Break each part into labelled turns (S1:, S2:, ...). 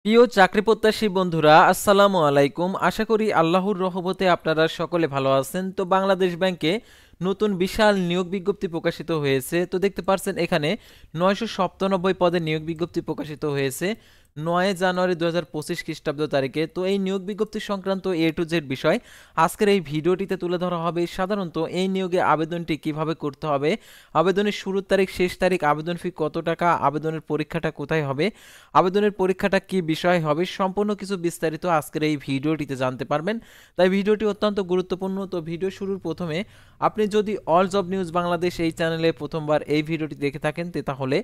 S1: প্রিয় চাকরি প্রত্যাশী বন্ধুরা, আসসালামু আলাইকুম। আশা করি আল্লাহর রহমতে আপনারা সকলে ভালো আছেন। তো বাংলাদেশ ব্যাংকে নতুন বিশাল নিয়োগ বিজ্ঞপ্তি প্রকাশিত হয়েছে। তো দেখতে পাচ্ছেন এখানে 997 পদে নিয়োগ বিজ্ঞপ্তি প্রকাশিত হয়েছে 9 জানুয়ারি 2025 খ্রিস্টাব্দ তারিখে। তো এই নিয়োগ বিজ্ঞপ্তি সংক্রান্ত এ টু জেড বিষয় আজকের এই ভিডিওটিতে তুলে ধরা হবে। সাধারণত এই নিয়োগে আবেদনটি কিভাবে করতে হবে, আবেদনের শুরুর তারিখ, শেষ তারিখ, আবেদন ফি কত টাকা, আবেদনের পরীক্ষাটা কোথায় হবে, আবেদনের পরীক্ষাটা কি বিষয় হবে, সম্পূর্ণ কিছু বিস্তারিত আজকের এই ভিডিওটিতে জানতে পারবেন। তাই ভিডিওটি অত্যন্ত গুরুত্বপূর্ণ। তো ভিডিও শুরুর প্রথমে আপনি যদি অল জব নিউজ বাংলাদেশ এই চ্যানেলে প্রথমবার এই ভিডিওটি দেখে থাকেন তাহলে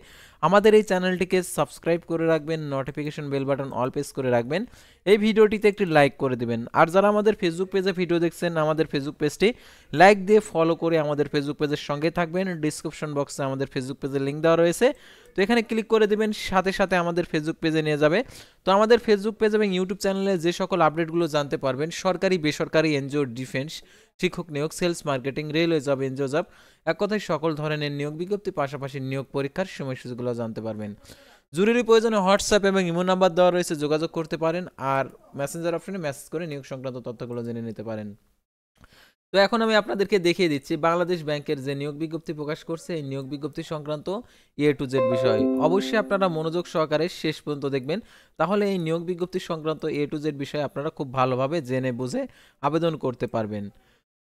S1: আমাদের এই চ্যানেলটিকে সাবস্ক্রাইব করে রাখবেন, notification bell button all press করে রাখবেন, এই ভিডিওটিতে একটি লাইক করে দিবেন। আর যারা আমাদের ফেসবুক পেজে ভিডিও দেখছেন, আমাদের ফেসবুক পেজটি লাইক দিয়ে ফলো করে আমাদের ফেসবুক পেজের সঙ্গে থাকবেন। ডিসক্রিপশন বক্সে আমাদের ফেসবুক পেজের লিঙ্ক দেওয়া রয়েছে, তো এখানে ক্লিক করে দিবেন, সাথে সাথে আমাদের ফেসবুক পেজে নিয়ে যাবে। তো আমাদের ফেসবুক পেজ এবং ইউটিউব চ্যানেলে যে সকল আপডেটগুলো জানতে পারবেন, সরকারি বেসরকারি এনজিও, ডিফেন্স, শিক্ষক নিয়োগ, sales, marketing, railway job, NGO job, এক কথায় সকল ধরনের নিয়োগ বিজ্ঞপ্তি, পাশাপাশি নিয়োগ পরীক্ষার সময়সূচিগুলো জানতে পারবেন। জরুরি প্রয়োজনে হোয়াটসঅ্যাপ এবং ইমো নাম্বার দেওয়া রয়েছে, যোগাযোগ করতে পারেন। আর মেসেঞ্জার অপশনে মেসেজ করে নিয়োগ সংক্রান্ত তথ্যগুলো জেনে নিতে পারেন। তো এখন আমি আপনাদেরকে দেখিয়ে দিচ্ছি বাংলাদেশ ব্যাংকের যে নিয়োগ বিজ্ঞপ্তি প্রকাশ করছে, এই নিয়োগ বিজ্ঞপ্তি সংক্রান্ত এ টু জেড বিষয় অবশ্যই আপনারা মনোযোগ সহকারে শেষ পর্যন্ত দেখবেন, তাহলে এই নিয়োগ বিজ্ঞপ্তি সংক্রান্ত এ টু জেড বিষয় আপনারা খুব ভালোভাবে জেনে বুঝে আবেদন করতে পারবেন।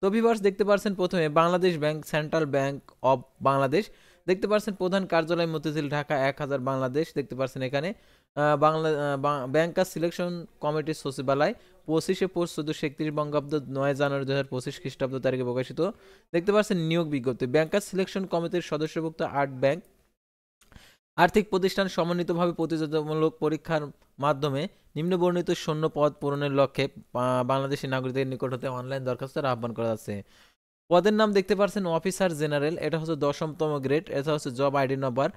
S1: তো ভিউয়ার্স, দেখতে পাচ্ছেন প্রথমে Bangladesh bank, central bank of Bangladesh. দেখতে পাচ্ছেন প্রধান কার্যালয় মতিঝিল, ঢাকা 1000 বাংলাদেশ। দেখতে পাচ্ছেন এখানে ব্যাংকার সিলেকশন কমিটির সচিবালয়, 25 পোস্ট 1431 বঙ্গাব্দ, 9 জানুয়ারি 2025 খ্রিস্টাব্দ তারিখে প্রকাশিত। দেখতে পাচ্ছেন নিয়োগ বিজ্ঞপ্তি, ব্যাংকার সিলেকশন কমিটির সদস্যভুক্ত 8 ব্যাংক আর্থিক প্রতিষ্ঠান সমন্বিতভাবে প্রতিযোগিতামূলক পরীক্ষার মাধ্যমে নিম্নবর্ণিত শূন্য পদ পূরণের লক্ষ্যে বাংলাদেশি নাগরিকদের নিকট হতে অনলাইন দরখাস্তের আহ্বান করা যাচ্ছে। পদের নাম দেখতে পাচ্ছেন অফিসার জেনারেল, এটা হচ্ছে 10তম গ্রেড। এটা হচ্ছে জব আইডি নম্বর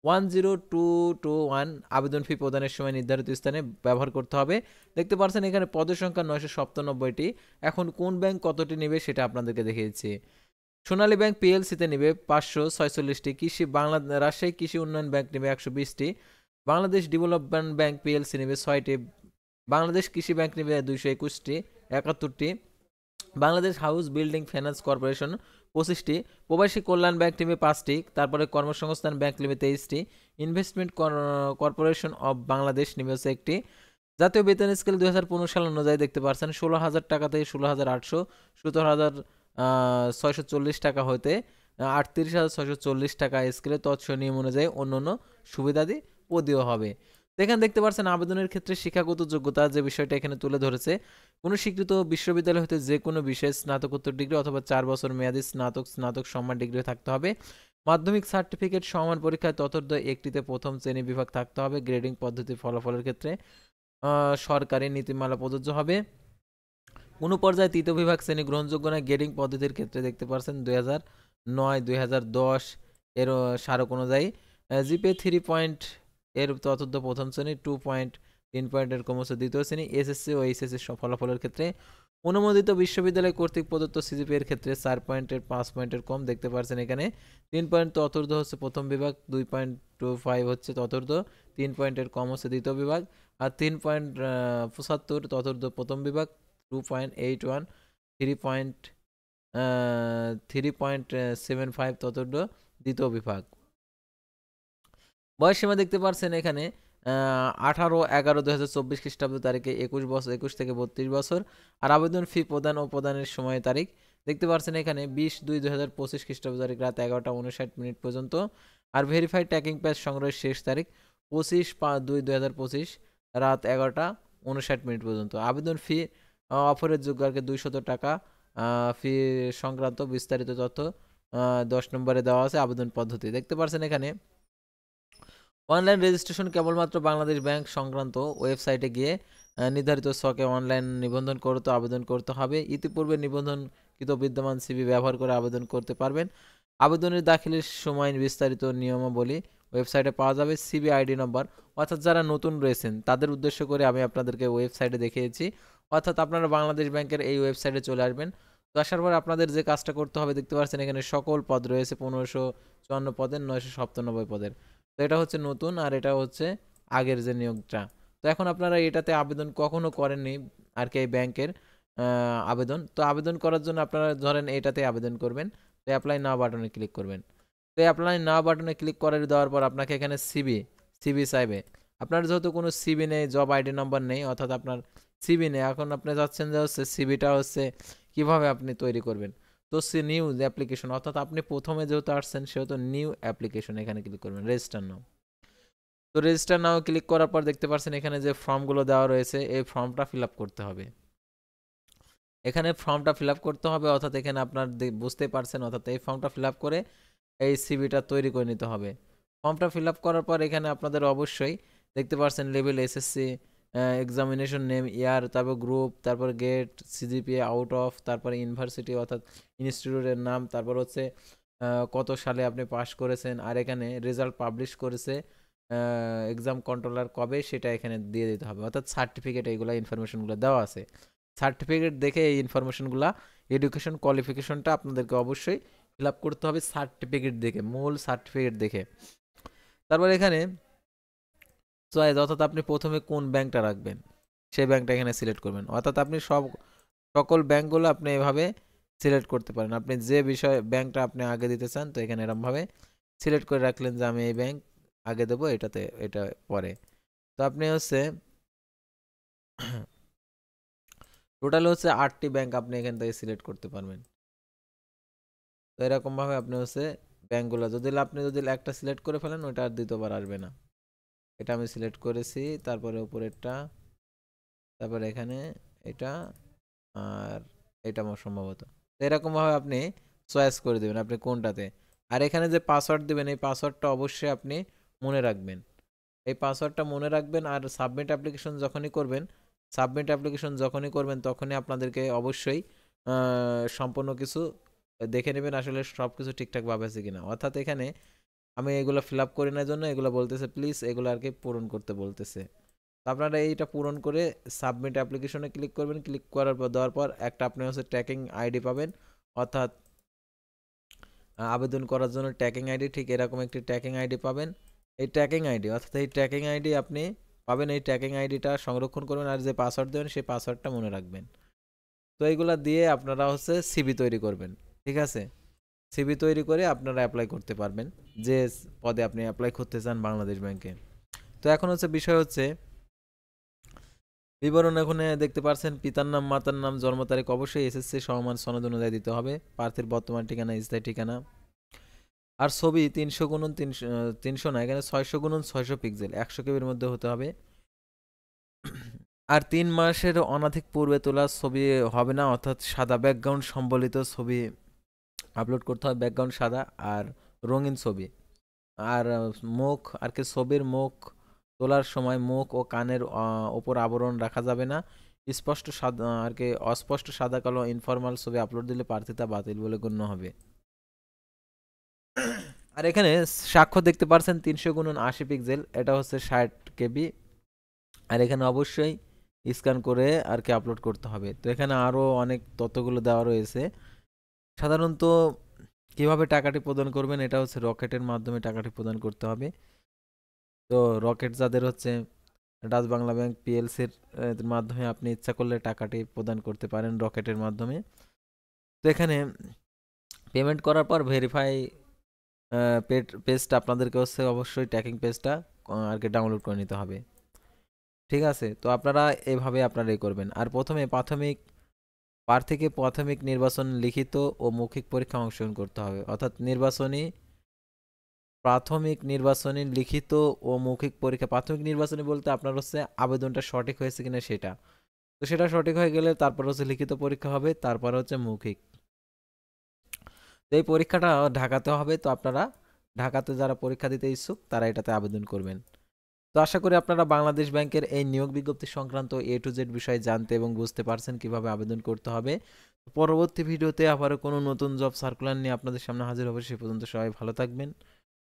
S1: 10221। আবেদন ফি প্রদানের সময় নির্ধারিত স্থানে ব্যবহার করতে হবে। দেখতে পাচ্ছেন এখানে পদের সংখ্যা 997টি। এখন কোন ব্যাংক কতটি নেবে সেটা আপনাদেরকে দেখিয়েছি। সোনালী ব্যাংক পিএলসিতে নেবে 546টি, রাজশাহী কৃষি উন্নয়ন ব্যাংক নেবে 120টি, বাংলাদেশ ডেভেলপমেন্ট ব্যাংক পিএলসি নেবে 6টি, বাংলাদেশ কৃষি ব্যাংক নেবে 221টি 71টি, Bangladesh house building finance corporation 25টি, প্রবাসী কল্যাণ ব্যাংক নেবে 5টি, তারপরে কর্মসংস্থান ব্যাংক নেবে 23টি, ইনভেস্টমেন্ট কর্পোরেশন অব বাংলাদেশ নেবে হচ্ছে একটি। জাতীয় বেতন স্কেল 2015 সাল অনুযায়ী দেখতে পাচ্ছেন 16,000 টাকা থেকে 16,800, 17,640 টাকা হতে 38,640 টাকা স্কেলে তৎসহ নিয়ম অনুযায়ী অন্যান্য সুবিধাদি প্রদীয় হবে। এখানে দেখতে পাচ্ছেন আবেদনের ক্ষেত্রে শিক্ষাগত যোগ্যতা যে বিষয়টা এখানে তুলে ধরেছে, কোনো স্বীকৃত বিশ্ববিদ্যালয় হতে যে কোনো বিষয়ে স্নাতকোত্তর ডিগ্রি অথবা 4 বছর মেয়াদী স্নাতক সম্মান ডিগ্রি থাকতে হবে। মাধ্যমিক সার্টিফিকেট সমান পরীক্ষায় ততোর্ধ্ব একটিতে প্রথম শ্রেণী বিভাগ থাকতে হবে। গ্রেডিং পদ্ধতি ফলাফলের ক্ষেত্রে সরকারি নীতিমালা প্রযোজ্য হবে। কোনো পর্যায়ে তৃতীয় বিভাগ শ্রেণী গ্রহণযোগ্য নয়। গ্রেডিং পদ্ধতির ক্ষেত্রে দেখতে পাচ্ছেন 2009 2010 এর স্মারক অনুযায়ী জিপে 3 পয়েন্ট এর চতুর্থ প্রথম শ্রেণী, 2.3 পয়েন্টের ক্রমশ দ্বিতীয় শ্রেণী। এসএসসি ও এইচএসসি ফলাফলের ক্ষেত্রে অনুমোদিত বিশ্ববিদ্যালয় কর্তৃক প্রদত্ত সিজিপি এর ক্ষেত্রে 4 পয়েন্টের 5 পয়েন্টের কম। দেখতে পাচ্ছেন এখানে 3 পয়েন্ট চতুর্থ হচ্ছে প্রথম বিভাগ, 2.25 হচ্ছে চতুর্থ, 3 পয়েন্টের কম হচ্ছে দ্বিতীয় বিভাগ, আর 3.75 চতুর্থ প্রথম বিভাগ, 2.81, 3.75 চতুর্থ দ্বিতীয় বিভাগ। বয়সসীমা দেখতে পাচ্ছেন এখানে 18/11/2024 খ্রিস্টাব্দ তারিখে 21 থেকে 32 বছর। আর আবেদন ফি প্রদান ও প্রদানের সময় তারিখ দেখতে পাচ্ছেন এখানে 20/2/2025 খ্রিস্টাব্দ তারিখ রাত 11টা 59 পর্যন্ত। আর ভেরিফাইড ট্র্যাকিং প্যাচ সংগ্রহের শেষ তারিখ 25/2/2025 রাত 11টা 59 পর্যন্ত। আবেদন ফি অফারের যোগ্যকে 200 টাকা ফি সংক্রান্ত বিস্তারিত তথ্য 10 নম্বরে দেওয়া আছে। আবেদন পদ্ধতি দেখতে পাচ্ছেন এখানে অনলাইন রেজিস্ট্রেশন কেবলমাত্র বাংলাদেশ ব্যাংক সংক্রান্ত ওয়েবসাইটে গিয়ে নির্ধারিত ছকে অনলাইন নিবন্ধন করতে আবেদন করতে হবে। ইতিপূর্বে নিবন্ধনকৃত বিদ্যমান সিভি ব্যবহার করে আবেদন করতে পারবেন। আবেদনের দাখিলের সময় বিস্তারিত নিয়মাবলী ওয়েবসাইটে পাওয়া যাবে। সিবি আইডি নম্বর, অর্থাৎ যারা নতুন রয়েছেন তাদের উদ্দেশ্য করে আমি আপনাদেরকে ওয়েবসাইটে দেখিয়েছি, অর্থাৎ আপনারা বাংলাদেশ ব্যাংকের এই ওয়েবসাইটে চলে আসবেন। তো আসার পর আপনাদের যে কাজটা করতে হবে দেখতে পাচ্ছেন এখানে সকল পদ রয়েছে 1554 পদের, 997 পদের। তো এটা হচ্ছে নতুন, আর এটা হচ্ছে আগের যে নিয়োগটা। তো এখন আপনারা এটাতে আবেদন কখনো করেননি আর কি, এই ব্যাংকের আবেদন, তো আবেদন করার জন্য আপনারা ধরেন এটাতে আবেদন করবেন। তো অ্যাপ্লাই নাও বাটনে ক্লিক করবেন। তো অ্যাপ্লাই নাও বাটনে ক্লিক করে দেওয়ার পর আপনাকে এখানে সিবি চাইবে। আপনার যেহেতু কোনো সিবি নেই, জব আইডি নাম্বার নেই, অর্থাৎ আপনার সিবি নেই, এখন আপনি চাচ্ছেন যে হচ্ছে সিবিটা হচ্ছে কিভাবে আপনি তৈরি করবেন। তো নিউ অ্যাপ্লিকেশন, অর্থাৎ আপনি প্রথমে যেহেতু আসছেন সেহেতু নিউ অ্যাপ্লিকেশন এখানে ক্লিক করবেন, রেজিস্টার নাও। তো রেজিস্টার নাও ক্লিক করার পর দেখতে পাচ্ছেন এখানে যে ফর্মগুলো দেওয়া রয়েছে, এই ফর্মটা ফিল আপ করতে হবে। এখানে ফর্মটা ফিল আপ করতে হবে, অর্থাৎ এখানে আপনার বুঝতে পারছেন, অর্থাৎ এই ফর্মটা ফিল আপ করে এই সিভিটা তৈরি করে নিতে হবে। ফর্মটা ফিল আপ করার পর এখানে আপনাদের অবশ্যই দেখতে পাচ্ছেন লেভেল এসএসসি, এক্সামিনেশন নেম, ইয়ার, তারপর গ্রুপ, তারপর গেট, সিজিপিএ আউট অফ, তারপরে ইউনিভার্সিটি অর্থাৎ ইনস্টিটিউটের নাম, তারপর হচ্ছে কত সালে আপনি পাস করেছেন, আর এখানে রেজাল্ট পাবলিশ করেছে এক্সাম কন্ট্রোলার কবে, সেটা এখানে দিয়ে দিতে হবে, অর্থাৎ সার্টিফিকেট, এইগুলো ইনফরমেশনগুলো দেওয়া আছে। সার্টিফিকেট দেখে এই ইনফরমেশনগুলো, এডুকেশন কোয়ালিফিকেশনটা আপনাদেরকে অবশ্যই ফিল আপ করতে হবে সার্টিফিকেট দেখে, মূল সার্টিফিকেট দেখে। তারপর এখানে চয়েস, অর্থাৎ আপনি প্রথমে কোন ব্যাংকটা রাখবেন সেই ব্যাংকটা এখানে সিলেক্ট করবেন, অর্থাৎ আপনি সকল ব্যাংকগুলো আপনি এভাবে সিলেক্ট করতে পারেন। আপনি যে বিষয় ব্যাংকটা আপনি আগে দিতে চান, তো এখানে এরকমভাবে সিলেক্ট করে রাখলেন যে আমি এই ব্যাংক আগে দেবো, এটাতে এটা পরে। তো আপনি হচ্ছে টোটাল হচ্ছে 8টি ব্যাংক আপনি এখান থেকে সিলেক্ট করতে পারবেন। তো এরকমভাবে আপনি হচ্ছে ব্যাংকগুলো যদি একটা সিলেক্ট করে ফেলেন, ওইটা আর দ্বিতীয়বার আসবে না। এটা আমি সিলেক্ট করেছি, তারপরে উপরেরটা, তারপরে এখানে এটা, আর এটা আমার সম্ভবত। তো এরকমভাবে আপনি চয়েস করে দেবেন আপনি কোনটাতে। আর এখানে যে পাসওয়ার্ড দেবেন, এই পাসওয়ার্ডটা অবশ্যই আপনি মনে রাখবেন। এই পাসওয়ার্ডটা মনে রাখবেন, আর সাবমিট অ্যাপ্লিকেশন যখনই করবেন তখনই আপনাদেরকে অবশ্যই সম্পূর্ণ কিছু দেখে নেবেন আসলে সব কিছু ঠিকঠাকভাবে আছে কিনা। অর্থাৎ এখানে আমি এগুলো ফিল আপ করি না জন্য এগুলো বলতেছে প্লিজ এগুলো আর কি পূরণ করতে বলতেছে। তো আপনারা এইটা পূরণ করে সাবমিট অ্যাপ্লিকেশনে ক্লিক করবেন। ক্লিক করার পর দেওয়ার পর একটা আপনি হচ্ছে ট্র্যাকিং আইডি পাবেন, অর্থাৎ আবেদন করার জন্য ট্র্যাকিং আইডি, ঠিক এরকম একটি ট্র্যাকিং আইডি পাবেন। এই ট্র্যাকিং আইডি, অর্থাৎ এই ট্র্যাকিং আইডি আপনি পাবেন, এই ট্র্যাকিং আইডিটা সংরক্ষণ করবেন, আর যে পাসওয়ার্ড দেবেন সেই পাসওয়ার্ডটা মনে রাখবেন। তো এইগুলা দিয়ে আপনারা হচ্ছে সিভি তৈরি করবেন, ঠিক আছে। সিভি তৈরি করে আপনারা অ্যাপ্লাই করতে পারবেন যে পদে আপনি অ্যাপ্লাই করতে চান বাংলাদেশ ব্যাংকে। তো এখন হচ্ছে বিষয় হচ্ছে বিবরণ। এখানে দেখতে পাচ্ছেন পিতার নাম, মাতার নাম, জন্ম তারিখ অবশ্যই এসএসসি সমান সনদ অনুযায়ী দিতে হবে, প্রার্থীর বর্তমান ঠিকানা, স্থায়ী ঠিকানা, আর ছবি 300x300 না, এখানে 600x600 পিক্সেল 100 কেবির মধ্যে হতে হবে। আর 3 মাসের অনধিক পূর্বে তোলা ছবি হবে না, অর্থাৎ সাদা ব্যাকগ্রাউন্ড সম্বলিত ছবি আপলোড করতে হবে, ব্যাকগ্রাউন্ড সাদা আর রঙিন ছবি। আর মুখ আর কি, ছবির মুখ তোলার সময় মুখ ও কানের ওপর আবরণ রাখা যাবে না। স্পষ্ট সাদা আর কি, অস্পষ্ট সাদা কালো ইনফরমাল ছবি আপলোড দিলে প্রার্থিতা বাতিল বলে গণ্য হবে। আর এখানে স্বাক্ষর দেখতে পাচ্ছেন 300x80 পিক্সেল, এটা হচ্ছে 60 কেবি। আর এখানে অবশ্যই স্ক্যান করে আর কি আপলোড করতে হবে। তো এখানে আরও অনেক তথ্যগুলো দেওয়া রয়েছে। সাধারণত কিভাবে টাকাটি প্রদান করবেন, এটা হচ্ছে রকেটের মাধ্যমে টাকাটি প্রদান করতে হবে। তো রকেট যাদের হচ্ছে ডাচ বাংলা ব্যাংক পিএলসির মাধ্যমে আপনি ইচ্ছা করলে টাকাটি প্রদান করতে পারেন রকেটের মাধ্যমে। তো এখানে পেমেন্ট করার পর ভেরিফাই পেজটা আপনাদেরকে হচ্ছে অবশ্যই ট্র্যাকিং পেজটা আর কি ডাউনলোড করে নিতে হবে, ঠিক আছে। তো আপনারা এভাবে আপনারা করবেন। আর প্রার্থীকে প্রাথমিক নির্বাচন লিখিত ও মৌখিক পরীক্ষা অংশগ্রহণ করতে হবে, অর্থাৎ প্রাথমিক নির্বাচনী লিখিত ও মৌখিক পরীক্ষা। প্রাথমিক নির্বাচনী বলতে আপনার হচ্ছে আবেদনটা সঠিক হয়েছে কিনা সেটা, তো সেটা সঠিক হয়ে গেলে তারপর হচ্ছে লিখিত পরীক্ষা হবে, তারপর হচ্ছে মৌখিক। তো এই পরীক্ষাটা ঢাকাতে হবে। তো আপনারা ঢাকাতে যারা পরীক্ষা দিতে ইচ্ছুক তারা এটাতে আবেদন করবেন। তো আশা করি আপনারা বাংলাদেশ ব্যাংকের এই নিয়োগ বিজ্ঞপ্তি সংক্রান্ত A to Z বিষয়ে জানতে এবং বুঝতে পারছেন কিভাবে আবেদন করতে হবে। পরবর্তী ভিডিওতে আবারও কোনো নতুন জব সার্কুলার নিয়ে আপনাদের সামনে হাজির হবে। সে পর্যন্ত সবাই ভালো থাকবেন,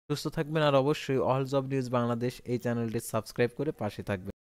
S1: সুস্থ থাকবেন, আর অবশ্যই অল জব নিউজ বাংলাদেশ এই চ্যানেলটি সাবস্ক্রাইব করে পাশে থাকবেন।